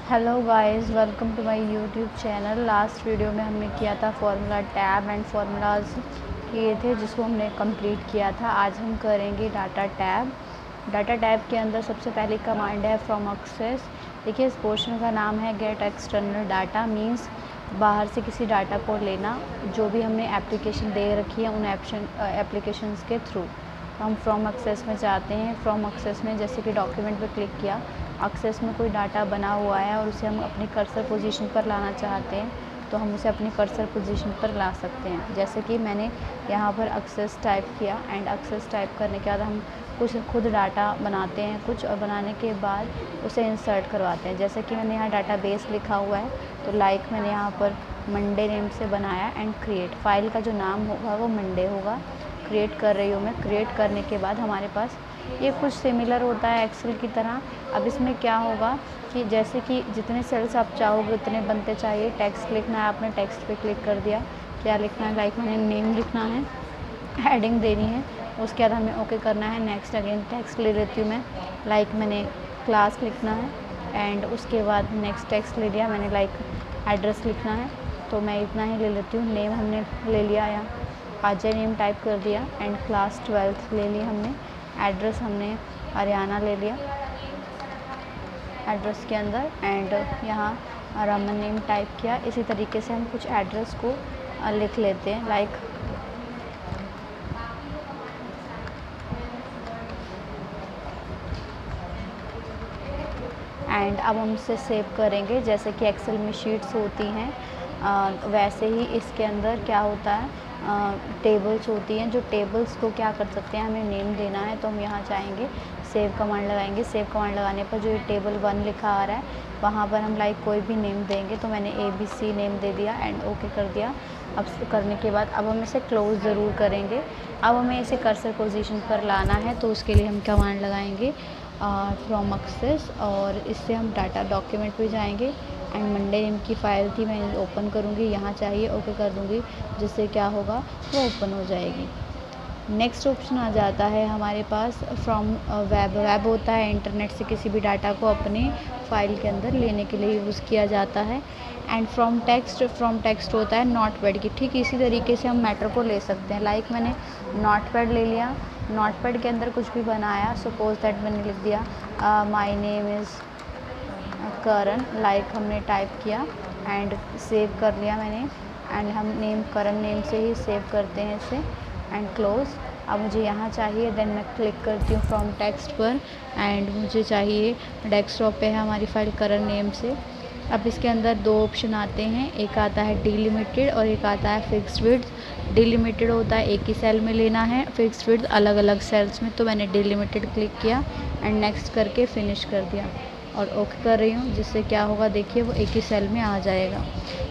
Hello guys, welcome to my YouTube channel. Last video में हमने किया था फार्मूला टैब एंड फार्मूलाज किए थे, जिसको हमने कंप्लीट किया था। आज हम करेंगे डाटा टैब। डाटा टैब के अंदर सबसे पहली कमांड है फ्रॉम एक्सेस। देखिए, इस पोर्शन का नाम है गेट एक्सटर्नल डाटा, मींस बाहर से किसी डाटा को लेना, जो भी हमने एप्लीकेशन दे रखी है उन एप्लीकेशंस के थ्रू। तो हम फ्रॉम एक्सेस में जाते हैं। फ्रॉम एक्सेस में जैसे कि डॉक्यूमेंट पर क्लिक किया, एक्सेस में कोई डाटा बना हुआ है और उसे हम अपनी कर्सर पोजीशन पर लाना चाहते हैं, तो हम उसे अपनी कर्सर पोजीशन पर ला सकते हैं। जैसे कि मैंने यहाँ पर एक्सेस टाइप किया एंड एक्सेस टाइप करने के बाद हम कुछ खुद डाटा बनाते हैं कुछ, और बनाने के बाद उसे इंसर्ट करवाते हैं। जैसे कि मैंने यहाँ डाटाबेस लिखा हुआ है, तो लाइक मैंने यहाँ पर मंडे नेम से बनाया एंड क्रिएट। फाइल का जो नाम होगा वो मंडे होगा। क्रिएट कर रही हूँ मैं। क्रिएट करने के बाद हमारे पास ये कुछ सिमिलर होता है एक्सेल की तरह। अब इसमें क्या होगा कि जैसे कि जितने सेल्स आप चाहोगे उतने बनते चाहिए। टेक्स्ट लिखना है, आपने टेक्स्ट पे क्लिक कर दिया। क्या लिखना है? लाइक मैंने नेम लिखना है, हेडिंग देनी है, उसके बाद हमें ओके करना है। नेक्स्ट अगेन टेक्स्ट ले लेती हूँ मैं, लाइक मैंने क्लास लिखना है एंड उसके बाद नेक्स्ट टेक्स्ट ले लिया मैंने, लाइक एड्रेस लिखना है, तो मैं इतना ही ले लेती हूँ। नेम हमने ले लिया, यहाँ अजय नेम टाइप कर दिया एंड क्लास 12th ले ली हमने। एड्रेस हमने हरियाणा ले लिया एड्रेस के अंदर एंड यहाँ रमन नेम टाइप किया। इसी तरीके से हम कुछ एड्रेस को लिख लेते हैं, लाइक एंड अब हम इसे सेव करेंगे। जैसे कि एक्सेल में शीट्स होती हैं, वैसे ही इसके अंदर क्या होता है, टेबल्स होती हैं। जो टेबल्स को क्या कर सकते हैं, हमें नेम देना है, तो हम यहाँ जाएंगे, सेव कमांड लगाएंगे। सेव कमांड लगाने पर जो ये टेबल 1 लिखा आ रहा है, वहाँ पर हम लाइक कोई भी नेम देंगे। तो मैंने ABC नेम दे दिया एंड ओके कर दिया। अब करने के बाद अब हम इसे क्लोज़ ज़रूर करेंगे। अब हमें इसे कर्सर पोजीशन पर लाना है, तो उसके लिए हम कमांड लगाएंगे फ्रॉम एक्सेस, और इससे हम डाटा डॉक्यूमेंट पे जाएंगे एंड मंडे नेम की फ़ाइल थी, मैं ओपन करूँगी, यहाँ चाहिए ओके कर दूँगी, जिससे क्या होगा वो ओपन हो जाएगी। नेक्स्ट ऑप्शन आ जाता है हमारे पास फ्रॉम वेब। वेब होता है इंटरनेट से किसी भी डाटा को अपने फाइल के अंदर लेने के लिए यूज़ किया जाता है। एंड फ्रॉम टेक्स्ट होता है नोटपैड की। ठीक इसी तरीके से हम मैटर को ले सकते हैं। लाइक मैंने नोटपैड ले लिया, नोटपैड के अंदर कुछ भी बनाया, सपोज दैट मैंने लिख दिया my name is Karan, like हमने टाइप किया एंड सेव कर लिया मैंने। एंड हम नेम करण नेम से ही सेव करते हैं इसे एंड क्लोज़। अब मुझे यहाँ चाहिए, देन मैं क्लिक करती हूँ फ्रॉम टेक्स्ट पर एंड मुझे चाहिए, डेस्कटॉप पे है हमारी फाइल करण नेम से। अब इसके अंदर दो ऑप्शन आते हैं, एक आता है डिलिमिटेड और एक आता है फिक्स्ड विड्थ। डिलिमिटेड होता है एक ही सेल में लेना है, फिक्स्ड विड्थ अलग अलग सेल्स में। तो मैंने डिलिमिटेड क्लिक किया एंड नेक्स्ट करके फिनिश कर दिया और ओके कर रही हूँ, जिससे क्या होगा देखिए वो एक ही सेल में आ जाएगा।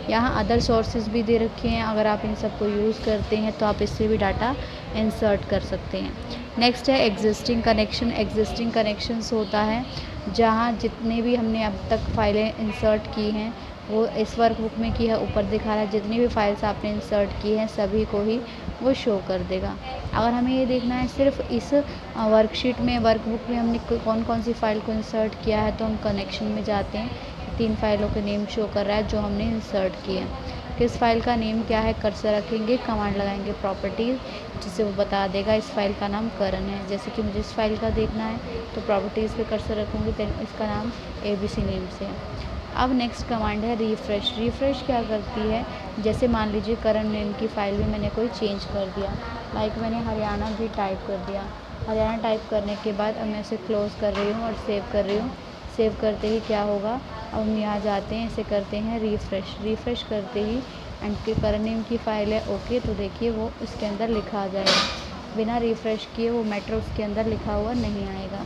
यहाँ अदर सोर्सेज भी दे रखे हैं, अगर आप इन सबको यूज़ करते हैं तो आप इससे भी डाटा इंसर्ट कर सकते हैं। नेक्स्ट है एग्जिस्टिंग कनेक्शन। एग्जिस्टिंग कनेक्शंस होता है जहाँ जितने भी हमने अब तक फाइलें इंसर्ट की हैं वो इस वर्कबुक में की है, ऊपर दिखा रहा है जितनी भी फाइल्स आपने इंसर्ट की हैं सभी को ही वो शो कर देगा। अगर हमें ये देखना है सिर्फ इस वर्कशीट में, वर्कबुक में हमने कौन कौन सी फ़ाइल को इंसर्ट किया है, तो हम कनेक्शन में जाते हैं। 3 फाइलों के नेम शो कर रहा है जो हमने इंसर्ट किए हैं। किस फाइल का नेम क्या है, कर्सर रखेंगे, कमांड लगाएंगे प्रॉपर्टीज़, जिससे वो बता देगा इस फाइल का नाम करण है। जैसे कि मुझे इस फाइल का देखना है तो प्रॉपर्टीज़ पे कर्सर रखूँगी, तो इसका नाम ABC नेम से है। अब नेक्स्ट कमांड है रिफ़्रेश। रिफ़्रेश क्या करती है, जैसे मान लीजिए करण नेम की फ़ाइल में मैंने कोई चेंज कर दिया, लाइक मैंने हरियाणा भी टाइप कर दिया। हरियाणा टाइप करने के बाद अब मैं इसे क्लोज़ कर रही हूँ और सेव कर रही हूँ। सेव करते ही क्या होगा, अब हम यहाँ जाते हैं, इसे करते हैं रिफ़्रेश। रिफ़्रेश करते ही एंड के करण नेम की फ़ाइल है ओके, तो देखिए वो इसके अंदर लिखा आ जाएगा। बिना रिफ़्रेश किए वो मैटर उसके अंदर लिखा हुआ नहीं आएगा।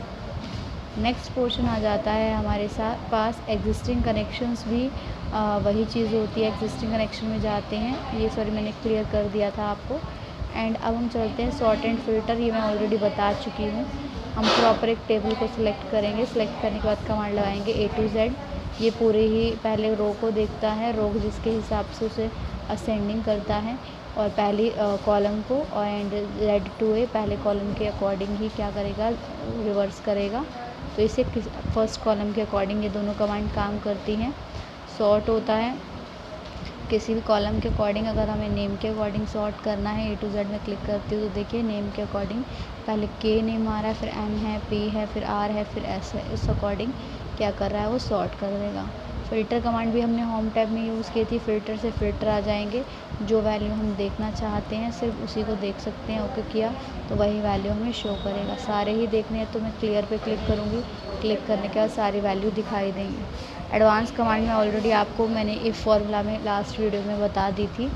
नेक्स्ट पोर्शन आ जाता है हमारे साथ पास एग्जिस्टिंग कनेक्शंस भी वही चीज़ होती है। एग्जिस्टिंग कनेक्शन में जाते हैं, ये सॉरी मैंने क्लियर कर दिया था आपको। एंड अब हम चलते हैं सॉर्ट एंड फिल्टर, ये मैं ऑलरेडी बता चुकी हूँ। हम प्रॉपर एक टेबल को सिलेक्ट करेंगे, सिलेक्ट करने के बाद कमांड लगाएंगे A to Z। ये पूरे ही पहले रो को देखता है, रो जिसके हिसाब से उसे असेंडिंग करता है, और पहली कॉलम को, और एंड Z to A पहले कॉलम के अकॉर्डिंग ही क्या करेगा, रिवर्स करेगा। तो इसे फर्स्ट कॉलम के अकॉर्डिंग ये दोनों कमांड काम करती हैं। सॉर्ट होता है किसी भी कॉलम के अकॉर्डिंग, अगर हमें नेम के अकॉर्डिंग सॉर्ट करना है, A to Z में क्लिक करती हूँ तो देखिए नेम के अकॉर्डिंग पहले K नेम आ रहा है, फिर M है, P है, फिर R है, फिर S है। इस अकॉर्डिंग क्या कर रहा है वो सॉर्ट कर देगा। फ़िल्टर कमांड भी हमने होम टैब में यूज़ की थी। फ़िल्टर से फ़िल्टर आ जाएंगे, जो वैल्यू हम देखना चाहते हैं सिर्फ उसी को देख सकते हैं। ओके किया तो वही वैल्यू हमें शो करेगा। सारे ही देखने हैं तो मैं क्लियर पे क्लिक करूँगी। क्लिक करने के बाद सारी वैल्यू दिखाई देंगी। एडवांस कमांड में ऑलरेडी आपको मैंने इफ़ फार्मूला में लास्ट वीडियो में बता दी थी।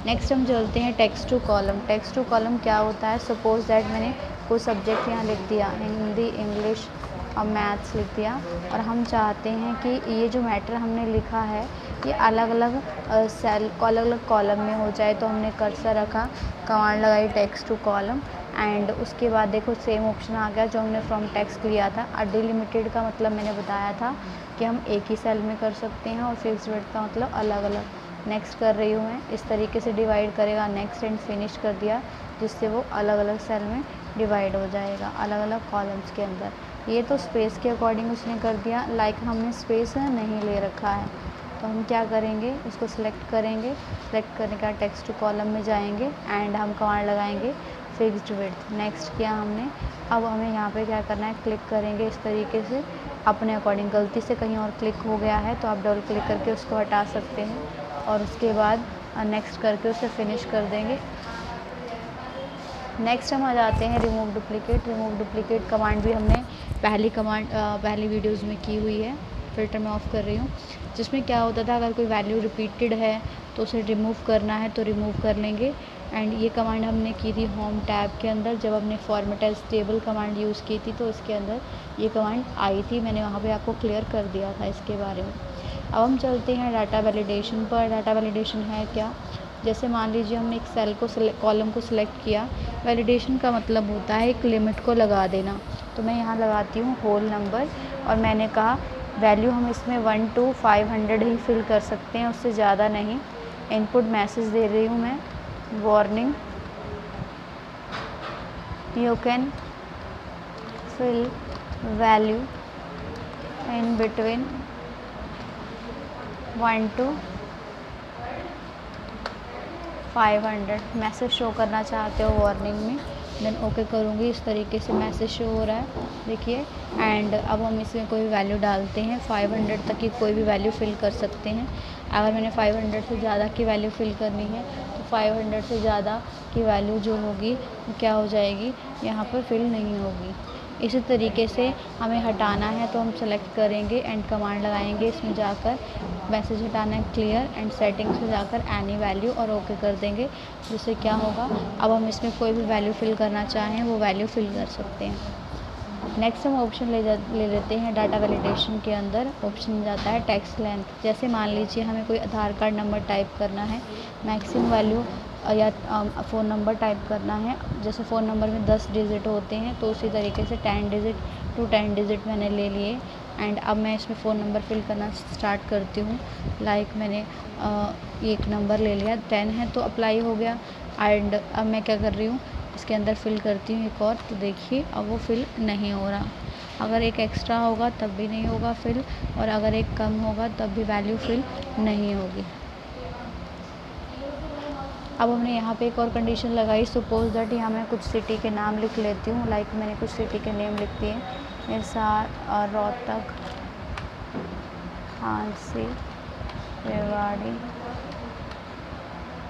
नेक्स्ट हम चलते हैं text to column. Text to column क्या होता है? सपोज़ दैट मैंने कोई सब्जेक्ट यहाँ लिख दिया, हिंदी, इंग्लिश और मैथ्स लिख दिया, और हम चाहते हैं कि ये जो मैटर हमने लिखा है ये अलग अलग अलग अलग कॉलम में हो जाए। तो हमने कर्सर रखा, कमांड लगाई टेक्स्ट टू कॉलम, एंड उसके बाद देखो सेम ऑप्शन आ गया जो हमने फ्रॉम टेक्स्ट लिया था। डिलिमिटेड का मतलब मैंने बताया था कि हम एक ही सेल में कर सकते हैं, और फिक्स्ड विड्थ का मतलब अलग अलग। नेक्स्ट कर रही हूँ मैं, इस तरीके से डिवाइड करेगा, नेक्स्ट एंड फिनिश कर दिया, जिससे वो अलग अलग सेल में डिवाइड हो जाएगा, अलग अलग कॉलम्स के अंदर। ये तो स्पेस के अकॉर्डिंग उसने कर दिया, लाइक हमने स्पेस नहीं ले रखा है तो हम क्या करेंगे, इसको सिलेक्ट करेंगे। सिलेक्ट करने का टेक्स्ट टू कॉलम में जाएंगे एंड हम कमांड लगाएंगे फिक्स्ड विड्थ। नेक्स्ट किया हमने। अब हमें यहाँ पे क्या करना है, क्लिक करेंगे इस तरीके से अपने अकॉर्डिंग। गलती से कहीं और क्लिक हो गया है तो आप डबल क्लिक करके उसको हटा सकते हैं, और उसके बाद नेक्स्ट करके उसे फिनिश कर देंगे। नेक्स्ट हम आ जाते हैं remove duplicate. Remove duplicate command भी हमने पहली वीडियोज़ में की हुई है। फ़िल्टर में ऑफ़ कर रही हूँ, जिसमें क्या होता था, अगर कोई वैल्यू रिपीटेड है तो उसे रिमूव करना है तो रिमूव कर लेंगे। एंड ये कमांड हमने की थी होम टैब के अंदर, जब हमने फॉर्मेटाइज टेबल कमांड यूज़ की थी तो इसके अंदर ये कमांड आई थी। मैंने वहाँ पे आपको क्लियर कर दिया था इसके बारे में। अब हम चलते हैं डाटा वैलिडेशन पर। डाटा वैलिडेशन है क्या? जैसे मान लीजिए हमने एक सेल को कॉलम को सिलेक्ट किया। वैलिडेशन का मतलब होता है एक लिमिट को लगा देना। तो मैं यहाँ लगाती हूँ होल नंबर, और मैंने कहा वैल्यू हम इसमें 1 to 500 ही फिल कर सकते हैं, उससे ज़्यादा नहीं। इनपुट मैसेज दे रही हूँ मैं, warning, you can fill value in between 1 to 500। Message show करना चाहते हो वार्निंग में, देन ओके करूँगी। इस तरीके से मैसेज शो हो रहा है, देखिए। एंड अब हम इसमें कोई वैल्यू डालते हैं, 500 तक की कोई भी वैल्यू फिल कर सकते हैं। अगर मैंने 500 से ज़्यादा की वैल्यू फिल करनी है तो 500 से ज़्यादा की वैल्यू जो होगी क्या हो जाएगी, यहाँ पर फिल नहीं होगी। इसी तरीके से हमें हटाना है तो हम सेलेक्ट करेंगे एंड कमांड लगाएंगे, इसमें जाकर मैसेज हटाना है क्लियर, एंड सेटिंग्स में जाकर एनी वैल्यू और ओके कर देंगे। जिससे क्या होगा, अब हम इसमें कोई भी वैल्यू फिल करना चाहें वो वैल्यू फिल कर सकते हैं। नेक्स्ट हम ऑप्शन ले लेते हैं डाटा वैलिडेशन के अंदर। ऑप्शन में जाता है टेक्स्ट लेंथ। जैसे मान लीजिए हमें कोई आधार कार्ड नंबर टाइप करना है, मैक्सिमम वैल्यू या फ़ोन नंबर टाइप करना है। जैसे फ़ोन नंबर में 10 डिजिट होते हैं तो उसी तरीके से 10 डिजिट टू 10 डिजिट मैंने ले लिए। एंड अब मैं इसमें फ़ोन नंबर फिल करना स्टार्ट करती हूँ। लाइक मैंने एक नंबर ले लिया, 10 है तो अप्लाई हो गया। एंड अब मैं क्या कर रही हूँ, इसके अंदर फिल करती हूँ एक और, तो देखिए अब वो फिल नहीं हो रहा। अगर एक एक्स्ट्रा होगा तब भी नहीं होगा फिल, और अगर एक कम होगा तब भी वैल्यू फिल नहीं होगी। अब हमने यहाँ पे एक और कंडीशन लगाई। सपोज दैट यहाँ मैं कुछ सिटी के नाम लिख लेती हूँ। लाइक मैंने कुछ सिटी के नेम लिख दिए, हिसार, रोहतक, झांसी, रेवाड़ी,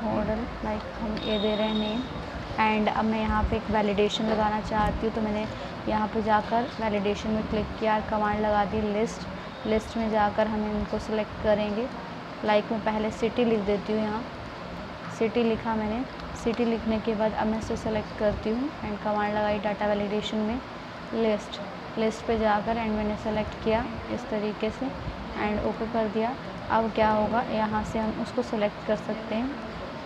होडल, लाइक हम ये दे रहे हैं नेम। एंड अब मैं यहाँ पे एक वैलिडेशन लगाना चाहती हूँ तो मैंने यहाँ पे जाकर वैलिडेशन में क्लिक किया, कमांड लगा दी लिस्ट। लिस्ट में जाकर हम इनको सेलेक्ट करेंगे। लाइक मैं पहले सिटी लिख देती हूँ, यहाँ सिटी लिखा मैंने। सिटी लिखने के बाद अब मैं इसे सेलेक्ट करती हूँ एंड कमांड लगाई डाटा वैलिडेशन में लिस्ट। लिस्ट पे जाकर एंड मैंने सेलेक्ट किया इस तरीके से एंड ओके कर दिया। अब क्या होगा, यहाँ से हम उसको सेलेक्ट कर सकते हैं,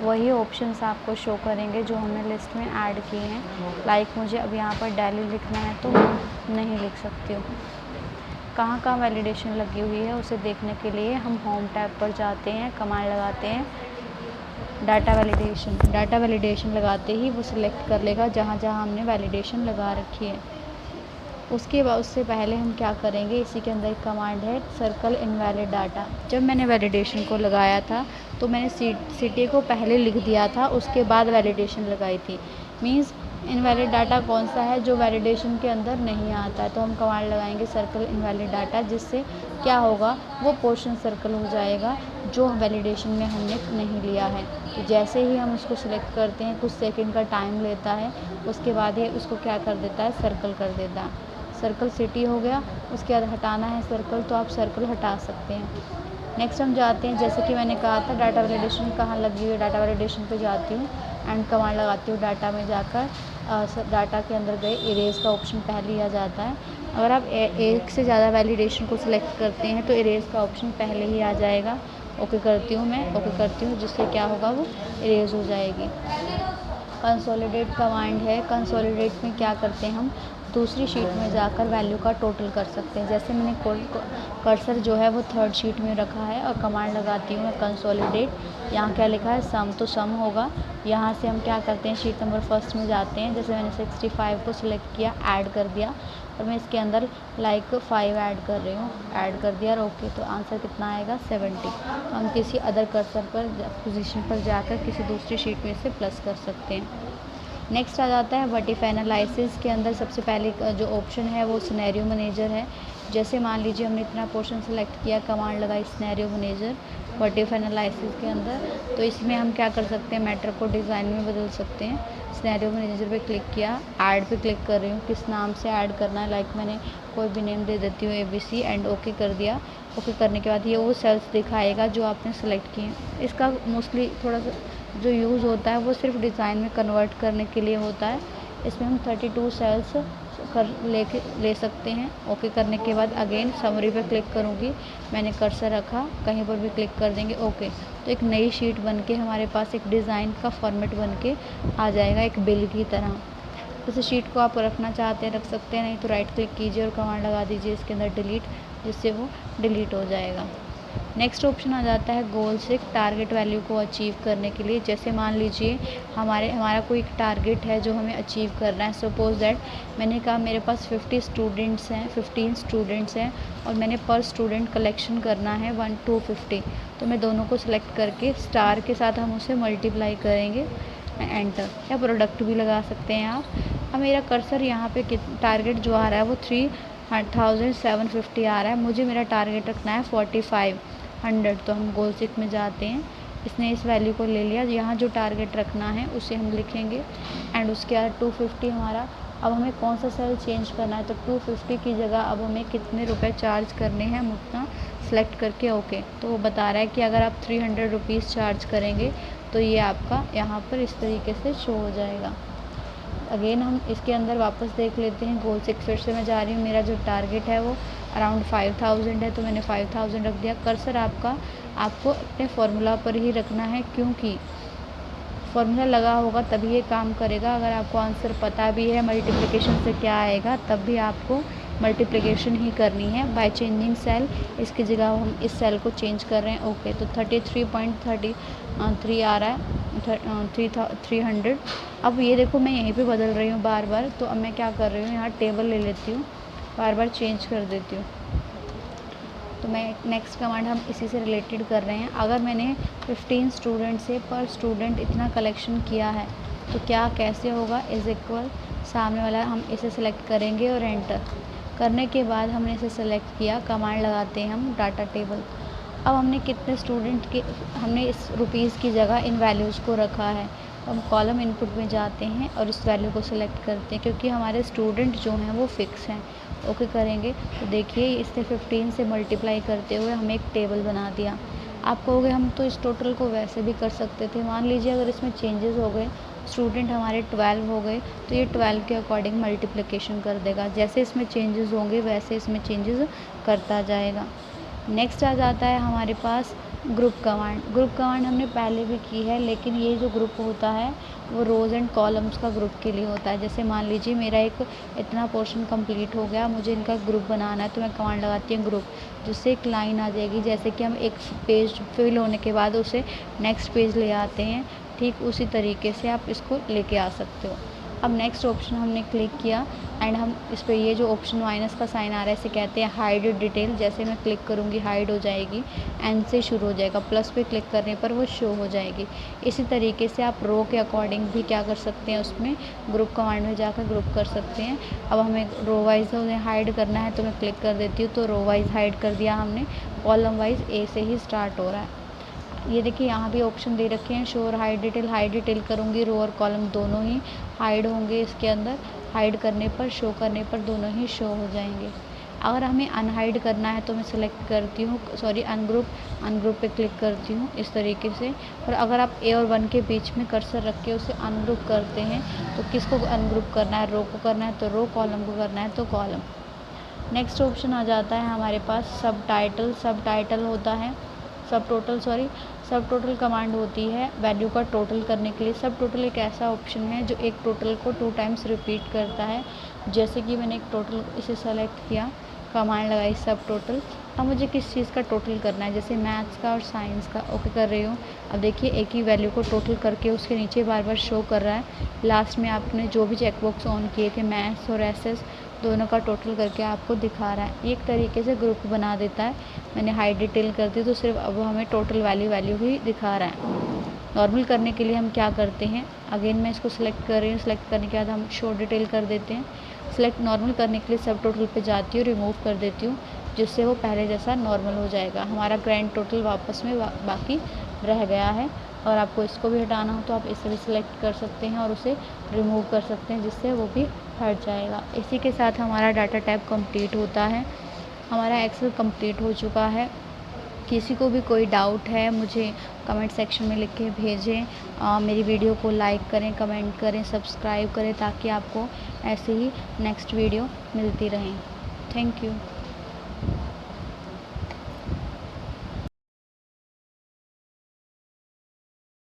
वही ऑप्शंस आपको शो करेंगे जो हमने लिस्ट में ऐड किए हैं। लाइक मुझे अब यहाँ पर दिल्ली लिखना है तो नहीं लिख सकती हूँ। कहाँ कहाँ वैलिडेशन लगी हुई है उसे देखने के लिए हम होम टैब पर जाते हैं, कमांड लगाते हैं डाटा वैलिडेशन। डाटा वैलिडेशन लगाते ही वो सिलेक्ट कर लेगा जहाँ जहाँ हमने वैलिडेशन लगा रखी है। उसके बाद उससे पहले हम क्या करेंगे, इसी के अंदर एक कमांड है सर्कल इनवैलिड डाटा। जब मैंने वैलिडेशन को लगाया था तो मैंने सिटी को पहले लिख दिया था, उसके बाद वैलिडेशन लगाई थी। मीन्स इनवैलिड डाटा कौन सा है, जो वैलिडेशन के अंदर नहीं आता है, तो हम कमांड लगाएंगे सर्कल इनवैलिड डाटा, जिससे क्या होगा, वो पोर्शन सर्कल हो जाएगा जो वैलिडेशन में हमने नहीं लिया है। तो जैसे ही हम उसको सिलेक्ट करते हैं, कुछ सेकंड का टाइम लेता है, उसके बाद ये उसको क्या कर देता है, सर्कल कर देता है। सर्कल सिटी हो गया, उसके बाद हटाना है सर्कल, तो आप सर्कल हटा सकते हैं। नेक्स्ट हम जाते हैं, जैसे कि मैंने कहा था डाटा वैलिडेशन कहाँ लगी हुई है, डाटा वैलिडेशन पे जाती हूँ एंड कमांड लगाती हूँ, डाटा में जाकर डाटा के अंदर गए इरेज का ऑप्शन पहले ही आ जाता है। अगर आप एक से ज़्यादा वैलिडेशन को सिलेक्ट करते हैं तो इरेज का ऑप्शन पहले ही आ जाएगा। ओके करती हूँ, मैं ओके करती हूँ, जिससे क्या होगा, वो इरेज हो जाएगी। कंसोलिडेट कमांड है। कंसोलिडेट में क्या करते हैं, हम दूसरी शीट में जाकर वैल्यू का टोटल कर सकते हैं। जैसे मैंने कर्सर जो है वो थर्ड शीट में रखा है और कमांड लगाती हूँ मैं कंसोलिडेट। यहाँ क्या लिखा है, सम, तो सम होगा। यहाँ से हम क्या करते हैं, शीट नंबर फर्स्ट में जाते हैं। जैसे मैंने 65 को सिलेक्ट किया, ऐड कर दिया, और मैं इसके अंदर लाइक 5 ऐड कर रही हूँ, ऐड कर दिया और ओके। तो आंसर कितना आएगा, 70। तो हम किसी अदर कर्सर पर पोजीशन पर जाकर किसी दूसरी शीट में से प्लस कर सकते हैं। नेक्स्ट आ जाता है व्हाट इफ एनालिसिस के अंदर सबसे पहले जो ऑप्शन है वो सिनेरियो मैनेजर है। जैसे मान लीजिए हमने इतना पोर्शन सेलेक्ट किया, कमांड लगाई scenario manager what if analysis के अंदर, तो इसमें हम क्या कर सकते हैं, मैटर को डिज़ाइन में बदल सकते हैं। सिनेरियो मैनेजर पे क्लिक किया, ऐड पे क्लिक कर रही हूँ, किस नाम से ऐड करना है, लाइक मैंने कोई भी नेम दे देती हूँ ABC एंड ओके कर दिया। ओके करने के बाद ये वो सेल्स दिखाएगा जो आपने सेलेक्ट किए। इसका मोस्टली थोड़ा सा जो यूज़ होता है वो सिर्फ डिज़ाइन में कन्वर्ट करने के लिए होता है। इसमें हम 32 सेल्स ले सकते हैं। ओके करने के बाद अगेन समरी पे क्लिक करूँगी, मैंने कर्सर रखा, कहीं पर भी क्लिक कर देंगे ओके। तो एक नई शीट बन के हमारे पास एक डिज़ाइन का फॉर्मेट बन के आ जाएगा, एक बिल की तरह। इस शीट को आप रखना चाहते हैं रख सकते हैं, नहीं तो राइट क्लिक कीजिए और कमांड लगा दीजिए इसके अंदर डिलीट, जिससे वो डिलीट हो जाएगा। नेक्स्ट ऑप्शन आ जाता है गोल से टारगेट वैल्यू को अचीव करने के लिए। जैसे मान लीजिए हमारा कोई एक टारगेट है जो हमें अचीव करना है। सपोज दैट मैंने कहा मेरे पास 15 स्टूडेंट्स हैं और मैंने पर स्टूडेंट कलेक्शन करना है 1 to 50। तो मैं दोनों को सिलेक्ट करके स्टार के साथ हम उसे मल्टीप्लाई करेंगे, एंटर, या प्रोडक्ट भी लगा सकते हैं आप। अब मेरा कर्सर यहाँ पे टारगेट जो आ रहा है वो 3750 आ रहा है, मुझे मेरा टारगेट रखना है 4500। तो हम गोल सिक में जाते हैं, इसने इस वैल्यू को ले लिया, यहाँ जो टारगेट रखना है उसे हम लिखेंगे एंड उसके बाद 250 हमारा। अब हमें कौन सा सेल चेंज करना है, तो 250 की जगह अब हमें कितने रुपए चार्ज करने हैं हम उतना सेलेक्ट करके ओके। तो वो बता रहा है कि अगर आप 300 रुपीज़ चार्ज करेंगे तो ये आपका यहाँ पर इस तरीके से शो हो जाएगा। अगेन हम इसके अंदर वापस देख लेते हैं, गोल सिक फिर से मैं जा रही हूँ, मेरा जो टारगेट है वो अराउंड 5000 है, तो मैंने 5000 रख दिया। कर्सर आपको अपने फॉर्मूला पर ही रखना है, क्योंकि फॉर्मूला लगा होगा तभी ये काम करेगा। अगर आपको आंसर पता भी है मल्टीप्लिकेशन से क्या आएगा, तब भी आपको मल्टीप्लिकेशन ही करनी है बाय चेंजिंग सेल। इसकी जगह हम इस सेल को चेंज कर रहे हैं ओके। तो 33.33 आ रहा है, 300। अब ये देखो मैं यहीं पे बदल रही हूँ बार बार, तो अब मैं क्या कर रही हूँ, यहाँ टेबल ले लेती हूँ, बार बार चेंज कर देती हूँ। तो मैं नेक्स्ट कमांड हम इसी से रिलेटेड कर रहे हैं। अगर मैंने 15 स्टूडेंट से पर स्टूडेंट इतना कलेक्शन किया है तो क्या कैसे होगा, इज इक्वल, सामने वाला हम इसे सेलेक्ट करेंगे और एंटर करने के बाद हमने इसे सेलेक्ट किया, कमांड लगाते हैं हम डाटा टेबल। अब हमने कितने स्टूडेंट के, हमने इस रुपीज़ की जगह इन वैल्यूज़ को रखा है, तो हम कॉलम इनपुट में जाते हैं और इस वैल्यू को सिलेक्ट करते हैं, क्योंकि हमारे स्टूडेंट जो हैं वो फिक्स हैं। ओके करेंगे तो देखिए इसने 15 से मल्टीप्लाई करते हुए हमें एक टेबल बना दिया। आप कहोगे हम तो इस टोटल को वैसे भी कर सकते थे। मान लीजिए अगर इसमें चेंजेस हो गए, स्टूडेंट हमारे 12 हो गए, तो ये 12 के अकॉर्डिंग मल्टीप्लिकेशन कर देगा। जैसे इसमें चेंजेस होंगे वैसे इसमें चेंजेस करता जाएगा। नेक्स्ट आ जाता है हमारे पास ग्रुप कमांड। ग्रुप कमांड हमने पहले भी की है, लेकिन ये जो ग्रुप होता है वो रोज़ एंड कॉलम्स का ग्रुप के लिए होता है। जैसे मान लीजिए मेरा एक इतना पोर्शन कंप्लीट हो गया, मुझे इनका ग्रुप बनाना है, तो मैं कमांड लगाती हूँ ग्रुप, जिससे एक लाइन आ जाएगी। जैसे कि हम एक पेज फिल होने के बाद उसे नेक्स्ट पेज ले आते हैं, ठीक उसी तरीके से आप इसको लेके आ सकते हो। अब नेक्स्ट ऑप्शन हमने क्लिक किया एंड हम इस पर ये जो ऑप्शन माइनस का साइन आ रहा है इसे कहते हैं हाइड डिटेल। जैसे मैं क्लिक करूँगी हाइड हो जाएगी, एन से शुरू हो जाएगा, प्लस पे क्लिक करने पर वो शो हो जाएगी। इसी तरीके से आप रो के अकॉर्डिंग भी क्या कर सकते हैं, उसमें ग्रुप कमांड में जाकर ग्रुप कर सकते हैं। अब हमें रो वाइज उन्हें हाइड करना है तो मैं क्लिक कर देती हूँ, तो रो वाइज हाइड कर दिया हमने, कॉलम वाइज ए से ही स्टार्ट हो रहा है। ये देखिए यहाँ भी ऑप्शन दे रखे हैं शो और हाइड डिटेल करूँगी, रो और कॉलम दोनों ही हाइड होंगे इसके अंदर। हाइड करने पर, शो करने पर दोनों ही शो हो जाएंगे। अगर हमें अनहाइड करना है तो मैं सिलेक्ट करती हूँ, सॉरी अनग्रुप पे क्लिक करती हूँ इस तरीके से। और अगर आप ए और 1 के बीच में कर्सर रख के उसे अनग्रुप करते हैं तो किसको अनग्रुप करना है, रो को करना है तो रो, कॉलम को करना है तो कॉलम। नेक्स्ट ऑप्शन आ जाता है हमारे पास सब टाइटल होता है, सब टोटल कमांड होती है वैल्यू का टोटल करने के लिए। सब टोटल एक ऐसा ऑप्शन है जो एक टोटल को 2 टाइम्स रिपीट करता है। जैसे कि मैंने एक टोटल इसे सेलेक्ट किया, कमांड लगाई सब टोटल। अब मुझे किस चीज़ का टोटल करना है, जैसे मैथ्स का और साइंस का, ओके कर रही हूँ। अब देखिए एक ही वैल्यू को टोटल करके उसके नीचे बार बार शो कर रहा है। लास्ट में आपने जो भी चेकबॉक्स ऑन किए थे मैथ्स और एसएस दोनों का टोटल करके आपको दिखा रहा है। एक तरीके से ग्रुप बना देता है। मैंने हाई डिटेल कर दी तो सिर्फ अब हमें टोटल वैल्यू ही दिखा रहा है। नॉर्मल करने के लिए हम क्या करते हैं, अगेन मैं इसको सिलेक्ट कर रही हूँ, सिलेक्ट करने के बाद हम शो डिटेल कर देते हैं। सिलेक्ट नॉर्मल करने के लिए सब टोटल पे जाती हूँ, रिमूव कर देती हूँ, जिससे वो पहले जैसा नॉर्मल हो जाएगा। हमारा ग्रैंड टोटल वापस में बाकी रह गया है। और आपको इसको भी हटाना हो तो आप इसे भी सिलेक्ट कर सकते हैं और उसे रिमूव कर सकते हैं, जिससे वो भी हट जाएगा। इसी के साथ हमारा डाटा टाइप कंप्लीट होता है। हमारा एक्सेल कंप्लीट हो चुका है। किसी को भी कोई डाउट है मुझे कमेंट सेक्शन में लिख के भेजें। मेरी वीडियो को लाइक करें, कमेंट करें, सब्सक्राइब करें, ताकि आपको ऐसे ही नेक्स्ट वीडियो मिलती रहें। Thank you.